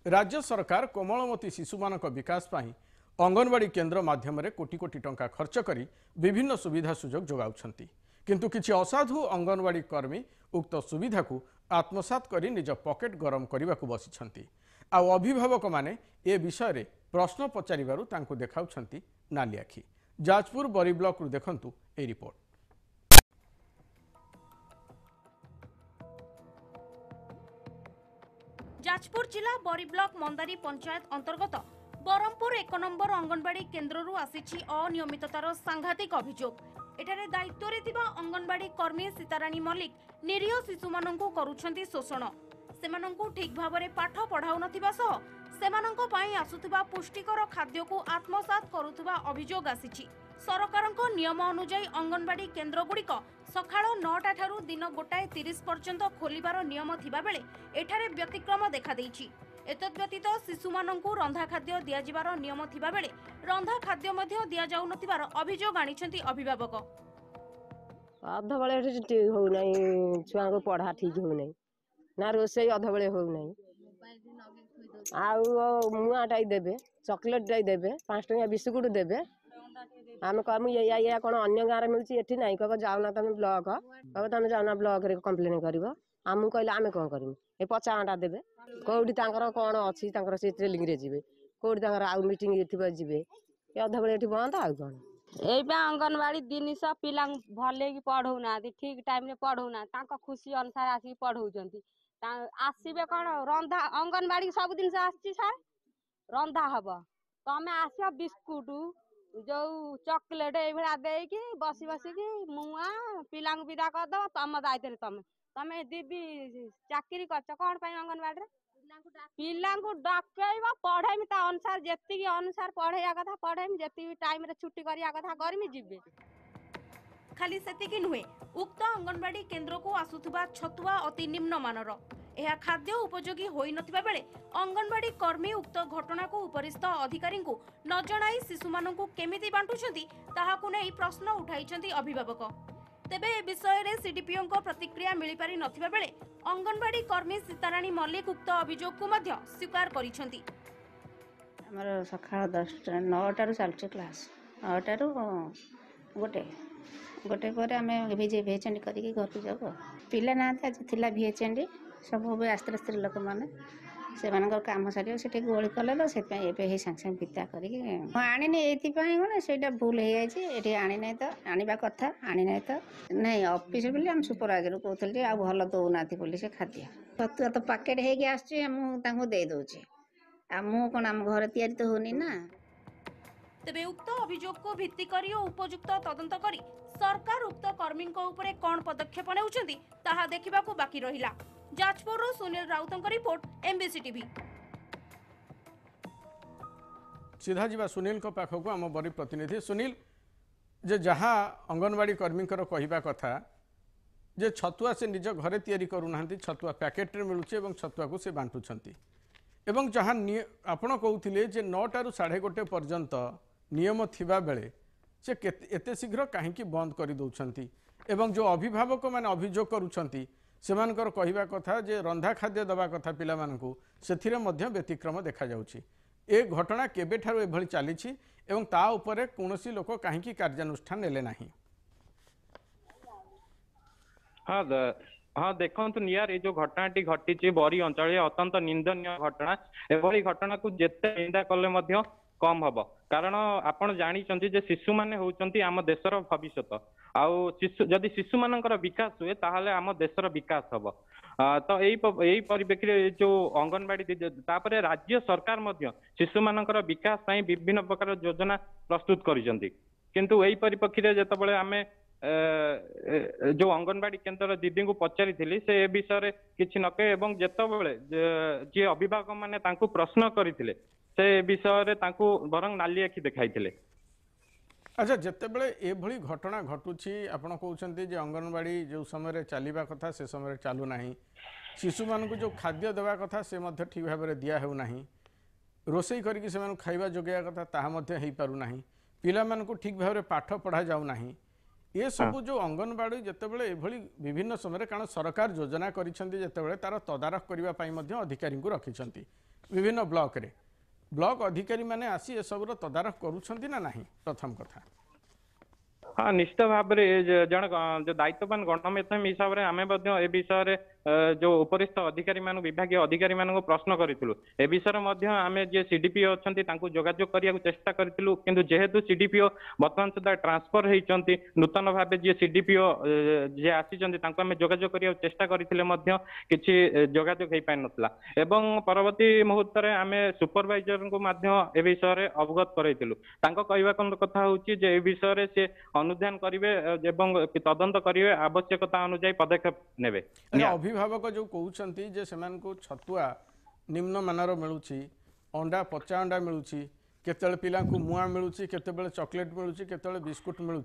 राज्य सरकार कोमलमती शिशुमानक विकास पाई अंगनवाड़ी केन्द्र माध्यम कोटी कोटी टंका खर्च करी विभिन्न सुविधा सुजोग जोगाउछंती किंतु किछि असाधु अंगनवाड़ी कर्मी उक्त सुविधा को आत्मसात करी निज पॉकेट गरम करने को बसिछंती। आ अभिभावक माने ए विषय रे प्रश्न पचारिबारु तांको देखाउछंती नाली आखि। जाजपुर बरी ब्लॉक रु देखंतु ए रिपोर्ट। जाजपुर जिला बरी ब्लॉक मंदारी पंचायत अंतर्गत बरमपुर 1 नंबर अंगनवाड़ी केन्द्र आसी अनियमिततार सांघातिक अभियोग। एठारे दायित्व रे थिबा अंगनवाड़ी कर्मी सीताराणी मल्लिक निरीह शिशु माननकु करूछंती शोषण। सेमाननकु ठीक भाबरे पाठ पढ़ाउ नथिबा सह सेमाननको पाई आसुथिबा पुष्टिकर खाद्य को आत्मसात करूथिबा अभियोग आसीछि। सरकारको नियम अनुसार अंगनवाड़ी केन्द्र गुड़िक सकाळ 9टा ठारू दिन 1:30 पर्यंत खोलिबार नियम थिबा बेले एठारे व्यतिक्रम देखा देइछि। एतद व्यतीत शिशु माननकु रंधा खाद्य दिया जिबार नियम थिबा बेले रंधा खाद्य मध्ये दिया जाउ नथिबार अभियोग आनिछंती अभिभावक। अध बेले ठीक हो नै, छुआ को पढ़ा ठीक हो नै ना, रोसई अध बेले हो नै। आउ मुआटाई देबे, चॉकलेट टाई देबे, 5 टंका बिस्कुट देबे। आम कहूँ या कौन अन्य गाँव मिलूँ ये ना, कह जाऊना तुम ब्लॉक, कह तुम जाऊना ब्लॉक रे कंप्लेन कर। आमको कहले आम कौन करूँ, ये 50 घंटा देवे कौटी कौन अच्छी से ट्रेनिंग रे जी कौटी आउ मीटिंग थी जी अध बेले बंद आउ कौन एबा अंगनवाड़ी जिनिस पिला भले की पढ़ौना ठीक टाइम रे पढ़ौना खुशी अनुसार आसी पढ़ौचंती आसीबे कौन रंधा अंगनवाड़ी सब दिन से आसी सार रंधा हब तमें आस बिस्कुट जो चॉकलेट ये देकी बसी बसिकी मुआ पिला विदा करदे तुम दायित्व तुम तमें दीदी चाकरी कर कौन अंगनवाड़ी पिला डकईब पढ़ेमी ता अनुसार जी अनुसार पढ़ाया कथा पढ़ेमी जी टाइम रे छुट्टी करिया कथा करमी जीवे। खाली सेतिकी नुहे उक्त अंगनवाड़ी केन्द्र को आसुथुबा छतुआ अति निम्न मानर यह खाद्य उपयोगी होई नथिबा बेले अंगनवाड़ी कर्मी उक्त घटना को उपरिस्थ अधिकारी को न जणाई शिशु माननकु केमिति बांटुछंती ताहाकु नै प्रश्न उठाइछंती अभिभावक। तेबे ए विषय रे सीडीपीओ को प्रतिक्रिया मिली पारि नथिबा बेले अंगनवाड़ी कर्मी सीताराणी मल्लिक उक्त अभियोग को मध्य स्वीकार करिछंती। हमर सकाळ 9टा रु चलछ क्लास 9टा रु गोटे पर आमे भेचंडी करिके घर को जाबो पिला ना आज थिला भेचंडी सब आस्ते स्त्री लोक मैंने से कम सारे से गोली कले तो से सांगे सांगे पिता कर आनी ये कौन से भूल हो जाए आनी ना तो आने कथा आनी ना तो नहीं ऑफिस बोली आम सुपरवाइजर कहते आ भल दौना से खाद्य छतुआ तो पैकेट होदे दूचे मु कौन आम घर तैयारी तो होनी ना। तेबे उक्त अभियोग को भित्ति करी और उपयुक्त तदंत करी सरकार उक्त कर्मी उपरे कौन पदक्षेप नेउछंती ताहा देखिबाकू बाकी रहिला। जाजपुर सुनील राउतंक रिपोर्ट एमबीसी टीवी। सीधा जीवा सुनील को पाखक आम बरी प्रतिनिधि सुनील जे जहाँ अंगनवाड़ी कर्मी कहवा कथा जे छतुआ से निज घरे तैयारी करूना छतुआ पैकेट रे मिलुचे एवं छतुआ को से बांटुछंती एवं जहाँ आपण कहते जे 9टा रु 1:30 पर्यंत नियम थिबा बेले से एते शीघ्र कहीं बंद कर दौरान एवं जो अभिभावक मैंने अभियोग करुछंती सेमानकर कहवा कथा जे रंधा खाद्य दबा कथा पिला मानकु सेथिरे मध्य व्यतिक्रम देखा जाउछि। ए घटना केबे ठारू एभली चालिछि एवं ता उपरे कोनोसी लोक काहेकि कार्यानुष्ठान नेले नाही। हाँ देखो नियार ये जो घटनाटी घटी बरी अंचल अत्यंत निंदनीय घटना एभली घटना को जेते निंदा कले मध्य कम हम कारण आपण जानी जे शिशु माने होउचंती आम देशर भविष्यत आउ शिशु जदि शिशु मानकर विकास हुए ताहले आम देशर विकास हम तो यही परिप्रेक्षी जो अंगनवाड़ी तापरे राज्य सरकार मध्य शिशु मानकर विकास पई विभिन्न प्रकार योजना प्रस्तुत करिसंती किंतु यही परिप्रेक्षी जेतबेले आमे जो अंगनवाड़ी केन्द्र दीदी को पचारि से ए विषय किसी नके एवं जेतबेले जे अभिभावक माने तांकु प्रश्न करथिले से विषय बरंग नाली आखि देखाइथिले। अच्छा जितेबले एभली घटना घटुची आपण कहते जे अंगनवाड़ी जो समय चलवा कथा से समय चलू ना शिशु मान जो खाद्य देवा कथा से ठीक भाव में दिया हो ना रोसई करके खाଇବା जोगाइवा कथा ताहा मध्य हो पारु नाही पिला मानकु ठीक भाव में पाठ पढ़ा जाऊ नाही ये सब जो अंगनवाड़ी जितेबाला एभली विभिन्न समय कारण सरकार योजना करते तार तदारख करने अधिकारी को रखिंट विभिन्न ब्लॉक रे ब्लॉक अधिकारी माने आसी ए सब तदारख करुछंती ना नहीं प्रथम कथा हाँ निश्चित भाव में जन जो दायित्ववान गणमाध्यम हिसाब से आम ए विषय जो उपरिस्थ अधिकारी मान विभाग अधिकारी मान प्रश्न करूँ ए विषय आम जे सीडीपीओ अच्छा जोगाजोग करने चेष्टा करूँ किंतु जेहेतु सीडीपीओ बर्तमान सुधा ट्रांसफर होती नूतन भाव जे सीडीपीओ जे आसी आम जोगाजोग करने चेष्टा करते किसी जोगाजोग हो पार नाला एवं परवर्ती मुहूर्त में आम सुपरवाइजर को ए विषय अवगत कहवा कथा हूँ ए विषय से अनुध्यान करेंगे तदंत करेंगे आवश्यकता अनुजाई पदक्षेप नेबे अभिभावक जो कहते जे सेमान को छतुआ निम्न मानर मिलूँ अंडा पचा अंडा मिलूँ केतले पिला मुआ मिलूँ केतबेले चॉकलेट मिलूँ केतबेले बिस्कुट मिलूँ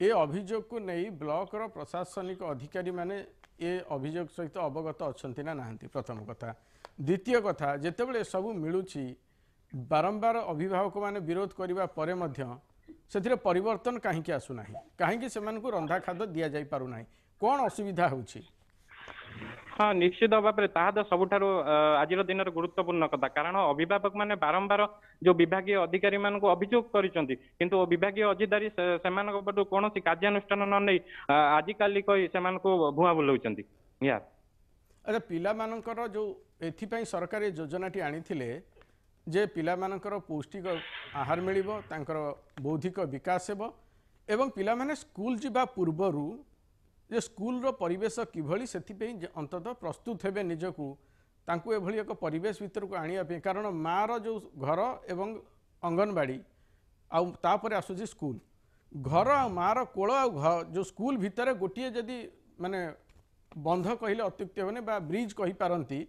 ए अभियोग को नहीं ब्लॉक प्रशासनिक अधिकारी माने ए अभियोग सहित अवगत अच्छा ना नाहंती प्रथम कथा द्वितीय कथा जितेबाला सब मिलूँ बारंबार अभिभावक माने विरोध करने पर से परिवर्तन कहीं आसुना कहीं से रंधा खाद्य दि जा पारना कौन असुविधा हो हाँ निश्चित भाव में ताहा तो सबुठार आज दिन गुरुत्वपूर्ण कथा कारण अभिभावक माने बारंबार जो विभाग अधिकारी मान अभियोग किंतु विभाग अधिकारी से कौन कार्यानुष्ठान न नहीं आजिकाली कही से भुआ बुलाऊं यार अरे पिला मानकर जो एथि सरकार योजनाटी आनी जे पिला मानकर पौष्टिक आहार मिलिबो तांकर बौद्धिक विकास हेबो एवं पिला माने स्कूल जिबा पूर्वरु जे स्कूल रो परिवेश किभली सेथिपई अंततः प्रस्तुत हेबे निजकू तांकू एभली एक परिवेश भीतर को आनिया पे कारण मार जो घर एवं अंगनवाड़ी आउ तापर आसुची स्कूल घर आ मार कोल आ जो स्कूल भितर गोटे जदि माने बंध कहले अत्युक्ति हेबने बा ब्रिज कहि पारंती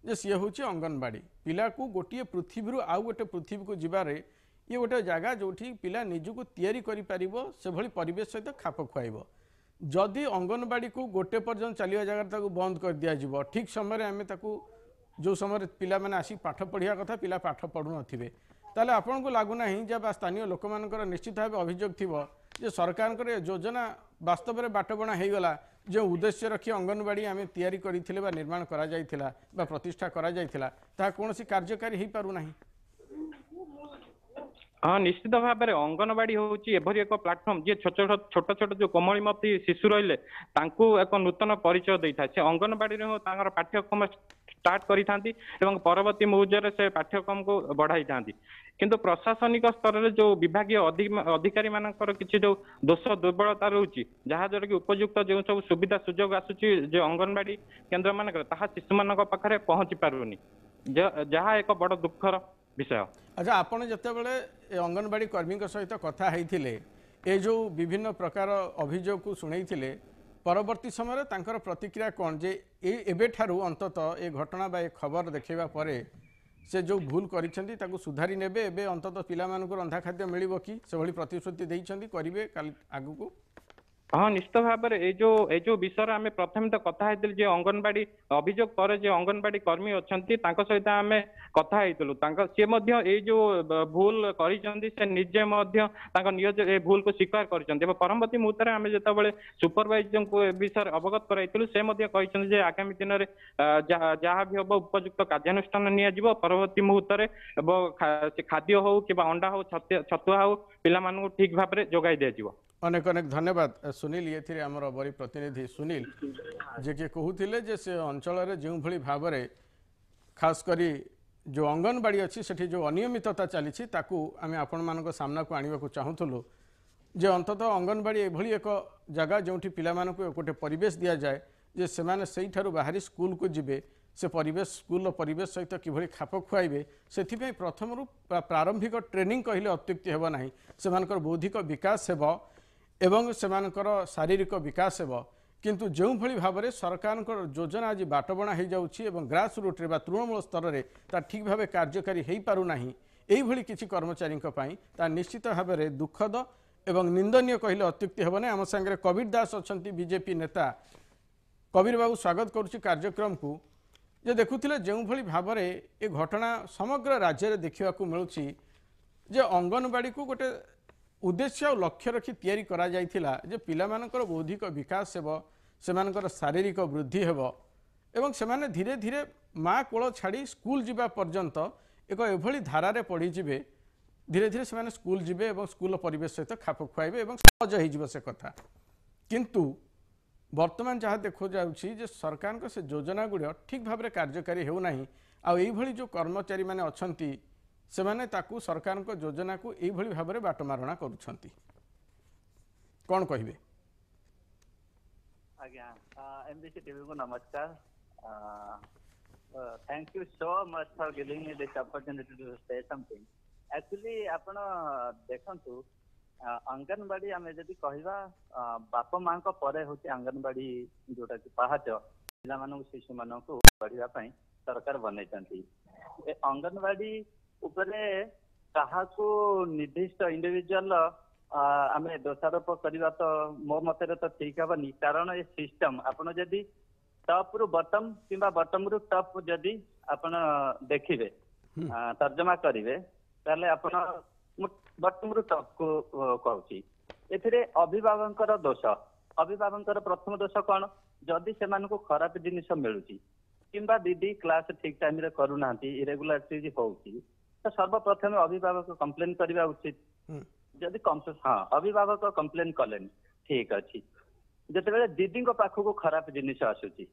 जे सी हूँ अंगनवाड़ी पिला को गोटे पृथ्वी आउ गोटे पृथ्वी को जीवारे ये गोटे जगह जो पिला निजको तैयारी करि परिबो से भली परिवेश सहित खाप खुआइबो जदि अंगनवाड़ी को गोटे पर्यंत चलिया जगह बंद कर दिया जिवो ठीक समय आम जो समय पिला माने आसी पाठ पढ़िया कथा पिला पाठ पढ़ु नथिबे ताले आपन को लागुना ही जब स्थानीय लोक मानकर निश्चित भाव अभियोग थिबो जे सरकार योजना वास्तव में बाटबणा हो गला जो उद्देश्य रखी अंगनवाड़ी आम तैयारी करथिले बा निर्माण करा जायथिला बा प्रतिष्ठा करा जायथिला ता कोनोसी कार्यकारी हो पारु नाही हाँ निश्चित भाव में अंगनवाड़ी हूँ एभरी एक प्लाटफर्म जी छोट छोट जो कोमलमती शिशु रहिले एक नूतन परिचय दे था से अंगनवाड़ी पाठ्यक्रम स्टार्ट करी परवर्ती मुहूर्त से पाठ्यक्रम को बढ़ाई था किंतु प्रशासनिक स्तर में जो विभाग अधिकारी मानकर किसी जो दोष दुर्बलता रोचे जहाँ द्वारा कि उपयुक्त जो सब सुविधा सुजोग आसूची जो अंगनवाड़ी केन्द्र मानक शिशु मान पाखे पहुँची पारुनी जहाँ एक बड़ दुखर विषय। अच्छा आपन जतेबेले अंगनवाड़ी कर्मी सहित कथा होइथिले ए जो विभिन्न प्रकार अभियोग को शुणैथिले परवर्ती समय तांकर प्रतिक्रिया कौन जे एबे ठारू अंततः ए घटना बा ए खबर देखैबा परे से जो भूल करिसेंती ताकू सुधारी नेबे एबे अंततः पिला मानकु रंधा खाद्य मिलिबो कि से भली प्रतिश्रुति दैछंती करिवे काल आगु हाँ निश्चित भाव में जो विषय आम प्रथम तो कथा जे अंगनवाड़ी अभियोग पर जो अंगनवाड़ी कर्मी अच्छा सहित आम कथा सी जो भूल कर निजे निज भूल को स्वीकार कर परवर्ती मुहूर्त में आम जो सुपरवाइजर को विषय अवगत कराइलु से आगामी दिन में जहाँ भी हम उपयुक्त कार्यानुष्ठान निया परवर्ती मुहूर्त में खाद्य हो कि अंडा हो छतुआ हो पिला ठीक भाव में जोगाई दिया। अनेक अनेक धन्यवाद सुनील ये आमर बड़ी प्रतिनिधि सुनील जे कि कहते जे से अंचल जो भली भाव में खास करी जो अंगनवाड़ी अच्छी से जो अनियमितता चली आम आपण मान सामना को आने को चाहूलु जे अंततः अंगनवाड़ी एभली एक जगह जो पिला गोटे परिवेश दि जाए जे से बाहरी स्कूल को जीवे से परिवेश स्कूल परिवेश सहित किभली खाप खुआइबे से प्रथम प्रारंभिक ट्रेनिंग कहले अत्युक्ति हेब नाही सेमानकर बौद्धिक विकास हेब एवं सेमानकर शारीरिक विकास हेब किंतु जो भली भाव में सरकार योजना आज बाटबणा हो जाउछि एवं ग्रास रूट रे बा तृणमूल स्तर में ठीक भाव कार्यकारी हो पारु नाही एई भली किछि कर्मचारी ता निश्चित भाव में दुखद एवं निंदनीय कहले अत्युक्ति हेब नाही। आम संगे कबीर दास अछंती बीजेपी नेता कबीर बाबू स्वागत करुछि कार्यक्रम को जे देखुथिले जो भली भाव में ए घटना समग्र राज्य में देखा मिलूँ जे अंगनवाड़ी को गोटे उद्देश्य और लक्ष्य रखी तैयारी करा जाइथिला जे पिलामानकर बौद्धिक विकास हेबो सेमानकर शारीरिक वृद्धि हेबो एवं सेमाने धीरे धीरे माँ कोल छाड़ी स्कूल जीवा पर्यंत एक एभली धारारे पढ़ी जिवे धीरे धीरे सेमाने स्कूल जिवे एवं स्कूल परिवेश सहित खाप खुआइबे एवं सहज हो से कथा किंतु वर्तमान जहाँ देखो जाउछि जे सरकार को से योजना गुड़ ठीक भाव में कार्यकारी होना आभली जो कर्मचारी माने अछंती से माने ताकू सरकार को योजना को यही भाव में बाटमारणा करुछंती कौन कहिबे? आज्ञा एमबीसी टीवी को नमस्कार. Thank you so much for giving me this opportunity to say something. Actually आपण देखंतु अंगनवाड़ी आमे जदि कहवा बाप माँ को परे होती अंगनवाड़ी जोटा कि पाहाच पिला मानक शिशु मानक बढ़िया पई सरकार बनैछंती. ए अंगनवाड़ी उपरे काहाकू निर्दिष्ट इंडिविजुअल आमे दोषारोप करवा तो मो मତରେ तो ठीक हेबनी कारण ए सिस्टम आपण जदि टॉप रु बॉटम किंबा बॉटम रु टॉप जदि आपण देखिबे तर्जमा करिवे ताले आपण बॉटम रु टॉप को कहूची एथिरे अभिभावकଙ୍କର दोष अभिभावकଙ୍କର प्रथम दोष कोन जदि सेमान को खराब जिनिस मिलुची किंबा दीदी क्लास ठीक टाइम रे करू नांती इरेगुलारिटी होउची तो सर्वप्रथम अभिभावक कंप्लेन करबा उचित. जदि हाँ अभिभावक कंप्लेन कलेन ठीक अच्छी जिते दीदी पाखक खराब जिनिस आसूची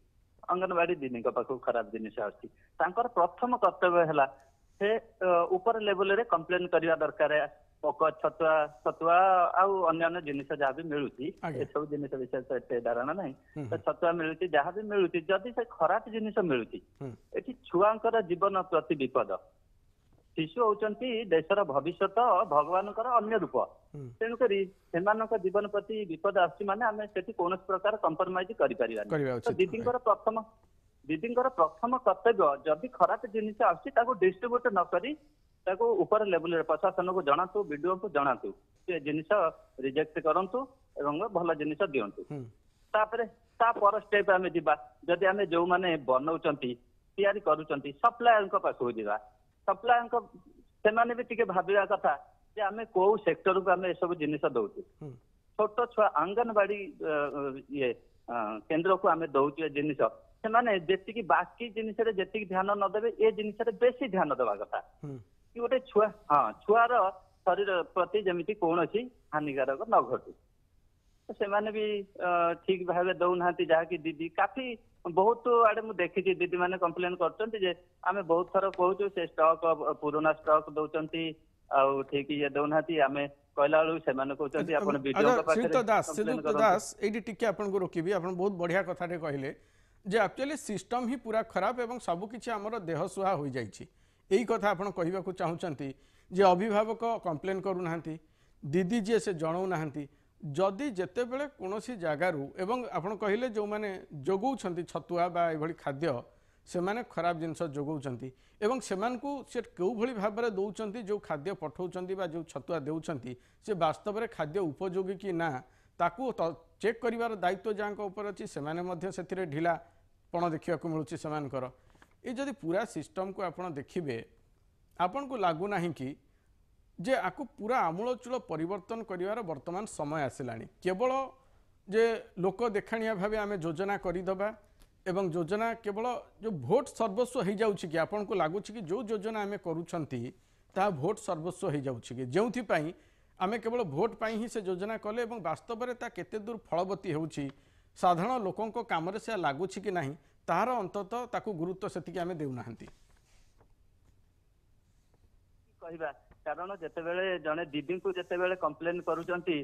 अंगनवाड़ी दीदी पाखक खराब जिनिस आसूची तांकर प्रथम कर्तव्य है से ऊपर लेवल रे कंप्लेन करबा दरकार. पक छतुआ छतुआ आउ अन्य जिनिस जहाँ भी मिलूची ए सब जिनिस विषय तो एते धारणा नहीं तो छतुआ मिलूची जहाँ भी मिलूची जदि से खराब जिनिस मिलूची एठी छुआंकर जीवन प्रति विपद. शिशु होचंती देशर भविष्य भगवान अन्य रूप तेणुक जीवन प्रति विपद आसुची माने आमे सेठी कोनोस प्रकार कंप्रोमाइज करि परिबा. दीदी प्रथम कर्तव्य जदि खराब जिनिस आसुची ताको डिस्ट्रीब्यूट न करी ताको ऊपर लेवल रे प्रशासन को जणातु वीडियो को जणातु से जिनिस रिजेक्ट करंतु एवं भल जिनिस दियंतु. तापर ता पर स्टेप आमे दिबा जदि आमे जो माने बनौचंती तैयारी करूचंती सप्लायर को पास हो दिबा. सप्लायर को सेमाने भी टिके भाबिया कथा जे आमे को सेक्टर को आमे सब जिनिस दउछु छोट छुआ आंगनवाड़ी ये केंद्र को आमे दउछु जिनिस सेमाने जेतिकी बाकी जिनिस रे जेतिकी ध्यान न देबे ए जिनिस रे बेसी ध्यान देबा कथा कि गोटे छुआ हाँ छुआर शरीर प्रति जेमिति कोनोसी हानिकारक न घटू. सेमाने भी ठीक भाव दौना जहाँकि दीदी काफी बहुत आड़े मुझे देखी दीदी मैंने कंप्लेन कर आमे बहुत थर कहूँ से स्टॉक पुराना स्टॉक दौरान आउ ठीक ये दौना आम कहला श्रीयुक्त दास ये टिके आपको रोकबी आप बहुत बढ़िया कथा कहले जे एक्चुअली सिस्टम ही पूरा खराब एवं सबकिछि आमर देह सुहा हो जाइछि. यही कथा आप कहवाक चाहूँगी जे अभिभावक कंप्लेन करूना दीदी जी से जनाऊना जदि जेते बेले कोनोसी जगारू एवं आपण कहले जो माने जोगौछंती छतुआ बा एभली खाद्य से माने खराब जिनस जोगौछंती एवं सेमान को से केउ भली भाव रे दउछंती जो खाद्य पठाउछंती बा जो छतुआ देउछंती से वास्तव रे खाद्य उपयोगी कि ना ताकू चेक करिवार दायित्व जांक ऊपर अछि सेमाने मध्य सेथिरे ढिला पण देखिया को मिलुछि सेमानकर. ए जदि पूरा सिस्टम को आपण देखिबे आपण को लागु नाही कि जे आकु पूरा आमूलचूल परिवर्तन करिवार वर्तमान समय आसिलानी. केवल जे लोक देखाणिया भावे आमे योजना करिदबा एवं योजना केवल जो भोट सर्वस्व हो जाउछि कि आपन को लागुछि कि जो योजना आमे करूछंती ता भोट सर्वस्व हो जाउछि कि जेउथि पई आमे केवल भोट पई ही से योजना कले एवं वास्तव रे ता केते दूर फलवती होउछि साधारण लोकन को काम रे से लागुछि कि नाही तार अंततः ताकू गुरुत्व सेतिके आमे देउनाहंती. कहबा कारण जितेबले जड़े दीदी को जितेबले कंप्लेन करुचंती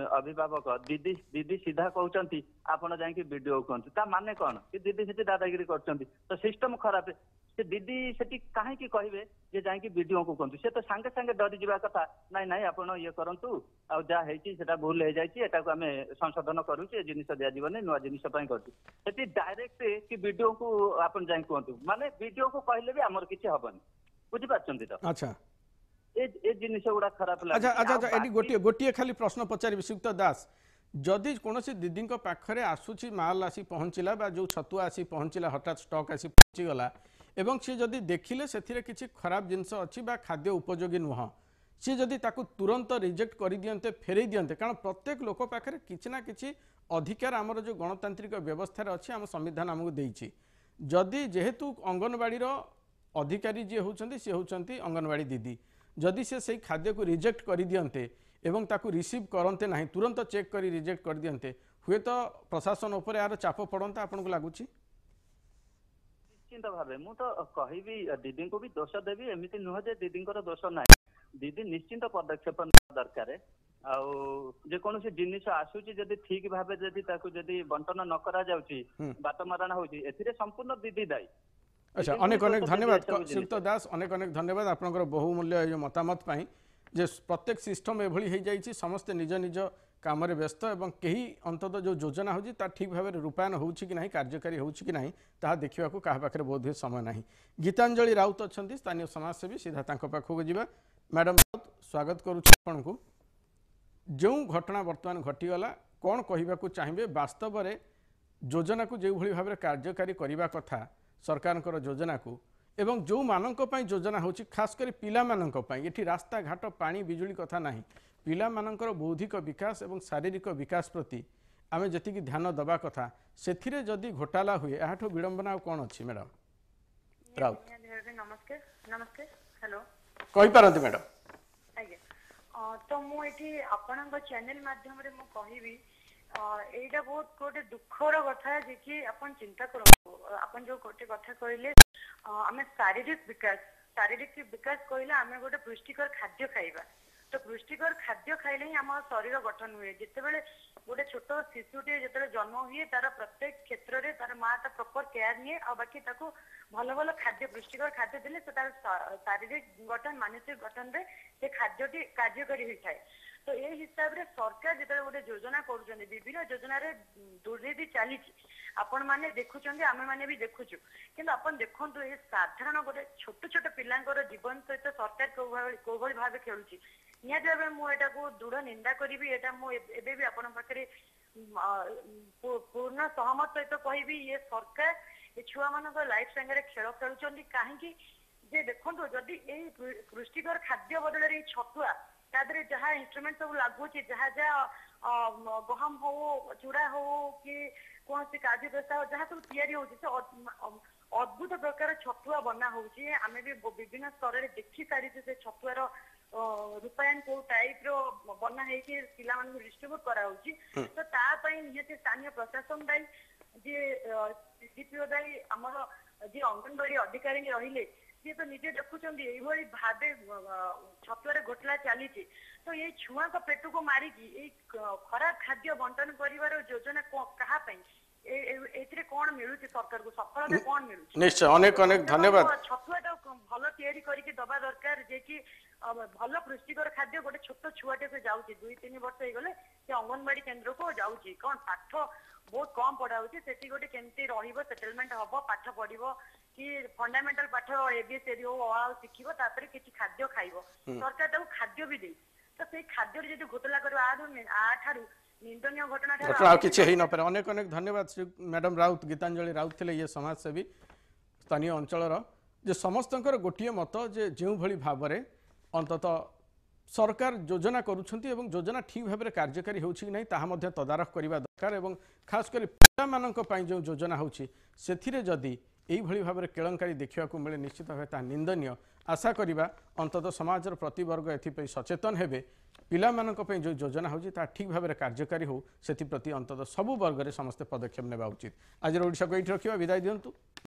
अभिभावक दीदी दीदी सीधा कहते आपण जाकि वीडियो कहते ता माने कौन कि दीदी से दादागिरी करछंती तो सिस्टम खराब से दीदी से कहीं कहे जे जाकि वीडियो को कहते से तो सांगे सांगे डरी जावा कथा नाई नाई आपण ये करंतु आ जा हेची सेटा भूल हो जाई एटा को आमे संशोधन करूचे जिनिस दिया जीवने नुआ जिनिस पई करछु सेठी डायरेक्ट कि वीडियो को आपण जाई कहंतु माने वीडियो को कहले भी हमर किछि हबनी बुझि पाछंती तो. अच्छा ए जिनिस गुड़ा खराब लागे. अच्छा अच्छा एडी गोटिए गोटिए खाली प्रश्न पचारि श्रीयुक्त दास जदि कोनोसी दीदी पाखरे आसुची माल आसी पहुँचला बा जो छतुआ आसी पहुँचला हठात स्टॉक आसी पहुँचीगला एवं सी जदि देखिले सेथिरे किछि खराब जिनस अछि बा खाद्य उपयोगी नुह सी जदि ताकू तुरंत रिजेक्ट कर दियंते फेरई दियंते कारण प्रत्येक लोक पाखे किसी ना किसी अधिकार आमर जो गणतांत्रिक व्यवस्था अच्छी आम संविधान आमको देइछि जदि जेहेतु अंगनवाड़ी अधिकारी जी होउछंती सी होउछंती अंगनवाड़ी दीदी जदि से सही खाद्य को रिजेक्ट कर दियंते एवं ताकू रिसीव करते ना तुरंत चेक कर रिजेक्ट कर दियंते हुए तो प्रशासन उपर यार चाप पड़ता आपन को लागुछि निश्चिंत भाव मु तो कहबी दीदी को भी दोष देवी एमती नुह जे दीदी दोष ना दीदी निश्चिंत पदक्षेप दरकार जेकोसी जिनिस आसूची जदि ठीक भाव जदि बंटन न करा जाउची बात मारणा होची एथिरे संपूर्ण दीदी दायी। अच्छा अनेक अनेक धन्यवाद श्रीयुक्त दास अनेक अनेक धन्यवाद आपनकर बहुमूल्य ये मतामत पाई जे प्रत्येक सिस्टम एभली हो जाइए समस्ते निज निज काम व्यस्त एवं कहीं अंततः जो योजना होची ता ठीक भाव रूपायन होची कि नहीं कार्यकारी होची कि नहीं ताहा देखिबा को काहा पाखरे बहुत समय नहीं। गीतांजलि राउत अच्छा स्थानीय समाजसेवी सीधा तांको पाखको जीवा मैडम राउत स्वागत करुछु आपनकु जो घटना वर्तमान घटीगला कौन कहवाक चाहिए वास्तव में योजना को जो भाव कार्यकारी करने कथा सरकार योजना को एवं जो मानक योजना होची खास कर पिला मानक ये रास्ता घाट पानी बिजुली कथा नहीं पिला मानकर बौद्धिक विकास एवं शारीरिक विकास प्रति आम जी ध्यान दबा कथा से जदि घोटाला हुए यहाँ विडंबना कौन अच्छी मैडम राउत नमस्कार नमस्ते हेलो कही पारती मैडम तो मुझे आपण चैनल माध्यम रे मु कहबी एटा बहुत गोटे दुखर कथा जे कि अपन चिंता करो अपन जो गोटे कथा कहले आमे शारीरिक विकास कहले आमे गोटे पुष्टिकर खाद्य खाइबा तो पुष्टिकर खाद्य खाइले ही आम शरीर गठन हुए जिते बेले गोटे छोट शिशुटे जिते जन्म हुए तार प्रत्येक क्षेत्र में तार माँ ता प्रॉपर केयर निए आ बाकी ताको भल भल खाद्य पुष्टिकर खाद्य देले से तार शारीरिक गठन मानसिक गठन रे से खाद्यटी कार्यकारी होता है। तो ये हिसाब रे सरकार जिते गोटे योजना करुछन विभिन्न योजना रे दुर्नीति चली आपण माने देखुछन आमे माने भी देखुछु किंतु आपण देखंतु ए साधारण गोटे छोट छोट पिलांकर जीवन सहित सरकार को भली भाबे खेलुची निहाती भाव मुझे को दृढ़ निंदा करी एटा मुझे भी आपण पाखे पूर्ण सहमत सहित कहबी ये सरकार ये छुआ मान लाइफ संगे खेल खेलुंट कहीं जे देखो जदि पुष्टिकर खाद्य बदल छतुआ तादरे जहाँ इंस्ट्रूमेंट सब लगुच जहाँ जहाँ गहम हो चूड़ा हो कि कौन सी काजू पेस्ता जहाँ सब तैयारी हो अद्भुत प्रकार छतुआ बना होची आमे भी विभिन्न स्तर में देखी सारी से छतुआर रूपायन को टाइप रो बना है कि पिला मान को डिस्ट्रीब्यूट करा होची तो ता पई निहते स्थानीय प्रशासन दाई जे डीपीओ दाई हमर जे अंगनवाड़ी अधिकारी रहिले सी तो निजे देखुचंदी एई भली भाबे छतुआरे घोटला चली तो ये छुआ को पेट को मारी की खराब खाद्य बंटन करिवार योजना कहा पई एथिरे कोन मिलुची सरकार को सफलता कोन मिलुची निश्चय अनेक अनेक धन्यवाद छतुआटा भल तैयारी करके दबा दरकार जे कि भल पुष्टिकर खाद्य गोटे छोट छुआटे से जाऊँगी 2-3 वर्ष हो गले से अंगनवाड़ी केन्द्र को जाऊँगी कौन पाठ बहुत कम पढ़ा होती गोटे केमती रहिबो सेटलमेंट हबो पाठ पढ़िबो कि फंडामेंटल पाठ एबीसीडी हो शिखिबो तापर किछि खाद्य खाइबो सरकार ताऊ खाद्य भी दे तो से खाद्य रे जदि घोटला करो आ ठारू निंदनीय घटना किसी हो न पारे अनेक अनेक धन्यवाद श्री मैडम राउत गीतांजलि राउत थे ये समाजसेवी स्थानीय अंचल जे समस्तंकर गोटे मत जे जो भली भाव में अंततः सरकार योजना करुछंती एवं योजना ठीक भाव में कार्यकारी होछि कि नहीं ताहा मध्य तदारख करबा दरकार एवं खास कर पिता मानक पई जो योजना होछि सेथिरे जदि एई भली भाव में केलंकारी देखा मिले निश्चित भाव ता निंदनीय आशा करिबा अंततः समाजर प्रतिवर्ग एथि सचेतन हेबे पिला मानक पई जो योजना होछि ता ठीक भाव में कार्यकारी हो सेथि प्रति अंततः सबु वर्ग रे समस्त पदक्षेप नेबा उचित। आज ओडिशा को एठी रखिबा विदाय दियंतु।